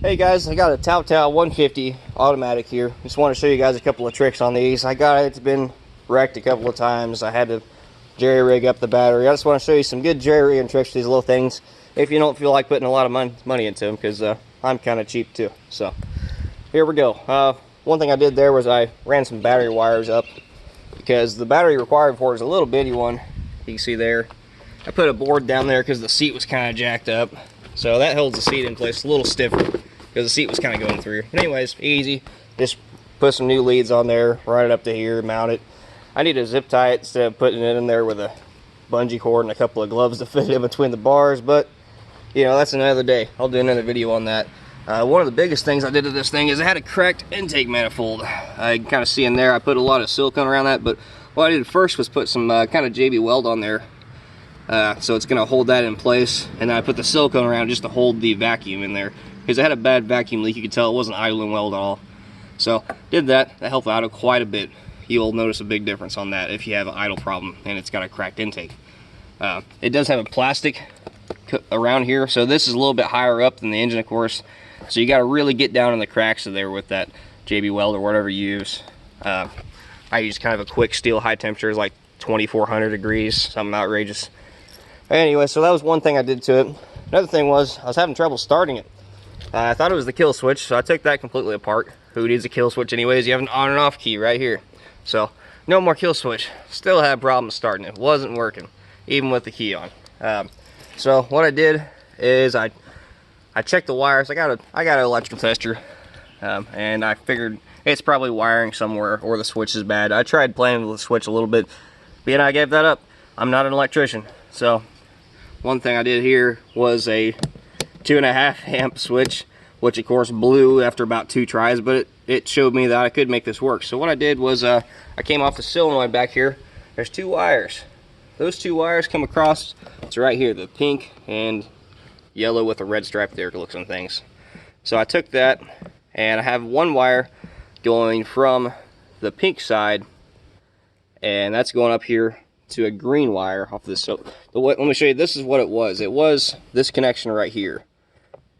Hey guys, I got a Tao Tao 150 automatic here. Just want to show you guys a couple of tricks on these. I got it, it's been wrecked a couple of times. I had to jerry rig up the battery. I just want to show you some good jerry rigging tricks for these little things if you don't feel like putting a lot of money into them, because I'm kind of cheap too. So here we go. One thing I did there was I ran some battery wires up because the battery required for it is a little bitty one. You can see there. I put a board down there because the seat was kind of jacked up. So that holds the seat in place a little stiffer because the seat was kind of going through. But anyways, easy. Just put some new leads on there, run it up to here, mount it. I need to zip tie it instead of putting it in there with a bungee cord and a couple of gloves to fit in between the bars. But, you know, that's another day. I'll do another video on that. One of the biggest things I did to this thing is I had a cracked intake manifold. I can kind of see in there, I put a lot of silicone around that. But what I did first was put some kind of JB weld on there. So it's going to hold that in place, and then I put the silicone around just to hold the vacuum in there because I had a bad vacuum leak. You could tell it wasn't idling well at all. So did that. That helped out quite a bit. You'll notice a big difference on that if you have an idle problem and it's got a cracked intake. It does have a plastic around here, so this is a little bit higher up than the engine, of course. So you got to really get down in the cracks of there with that JB weld or whatever you use. I use kind of a quick steel, high temperatures like 2400 degrees, something outrageous. Anyway, so that was one thing I did to it. Another thing was I was having trouble starting it. I thought it was the kill switch, so I took that completely apart. Who needs a kill switch anyways? You have an on and off key right here. So no more kill switch. Still had problems starting it. Wasn't working, even with the key on. So what I did is I checked the wires. I got an electrical tester, and I figured it's probably wiring somewhere or the switch is bad. I tried playing with the switch a little bit, but you know, I gave that up. I'm not an electrician, so one thing I did here was a 2.5 amp switch, which of course blew after about 2 tries, but it showed me that I could make this work. So what I did was I came off the solenoid back here. There's 2 wires. Those 2 wires come across, it's right here, the pink and yellow with a red stripe there to look some things. So I took that, and I have 1 wire going from the pink side, and that's going up here to a green wire off this. So let me show you, this is what it was. It was this connection right here.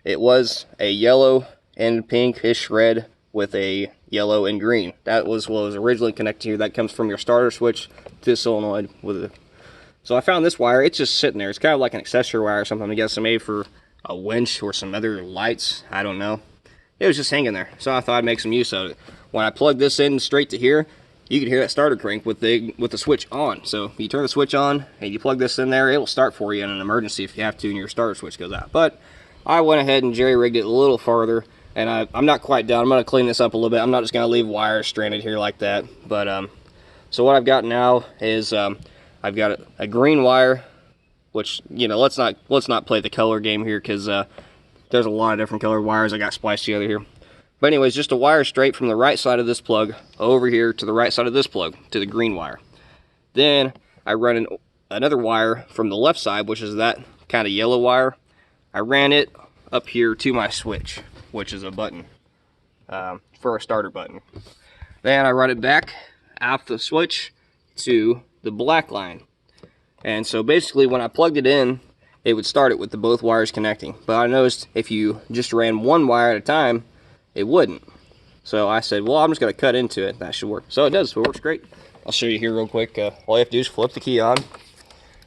It was a yellow and pinkish red with a yellow and green. That was what was originally connected here. That comes from your starter switch to the solenoid with it. So I found this wire. It's just sitting there. It's kind of like an accessory wire or something. I guess maybe for a winch or some other lights. I don't know. It was just hanging there. So I thought I'd make some use of it. When I plugged this in straight to here, you can hear that starter crank with the switch on. So you turn the switch on and you plug this in there, it'll start for you in an emergency if you have to and your starter switch goes out. But I went ahead and jerry rigged it a little farther, and I'm not quite done. I'm going to clean this up a little bit. I'm not just going to leave wires stranded here like that. But so what I've got now is I've got a green wire, which, you know, let's not play the color game here because there's a lot of different colored wires I got spliced together here. But anyways, just a wire straight from the right side of this plug over here to the right side of this plug to the green wire. Then I run another wire from the left side, which is that kind of yellow wire. I ran it up here to my switch, which is a button for a starter button. Then I run it back off the switch to the black line. And so basically when I plugged it in, it would start it with the both wires connecting. But I noticed if you just ran one wire at a time, it wouldn't. So I said, well, I'm just going to cut into it. That should work. So it does. It works great. I'll show you here real quick. All you have to do is flip the key on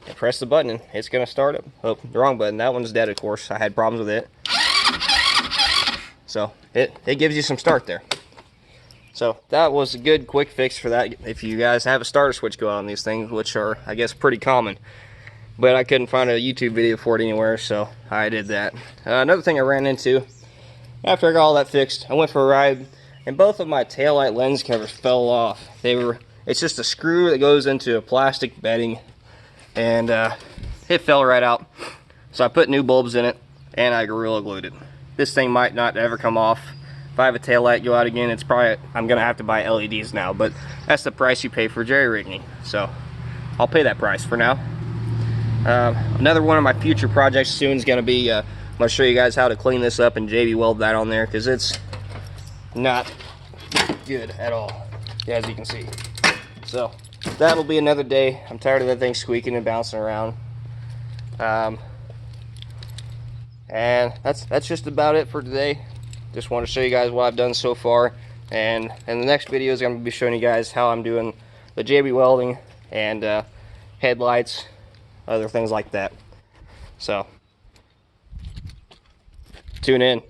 and press the button, and it's going to start up. Oh, the wrong button. That one's dead, of course. I had problems with it. So it gives you some start there. So that was a good quick fix for that. If you guys have a starter switch go on these things, which are, I guess, pretty common. But I couldn't find a YouTube video for it anywhere, so I did that. Another thing I ran into, after I got all that fixed, I went for a ride, and both of my taillight lens covers fell off. It's just a screw that goes into a plastic bedding, and it fell right out. So I put new bulbs in it, and I Gorilla Glued it. This thing might not ever come off. If I have a taillight go out again, it's probably, I'm gonna have to buy LEDs now, but that's the price you pay for jerry rigging. So I'll pay that price for now. Another one of my future projects soon is gonna be I'm going to show you guys how to clean this up and JB weld that on there, because it's not good at all, as you can see. So that'll be another day. I'm tired of that thing squeaking and bouncing around. And that's just about it for today. Just want to show you guys what I've done so far. And in the next videos, I'm going to be showing you guys how I'm doing the JB welding and headlights, other things like that. So, tune in.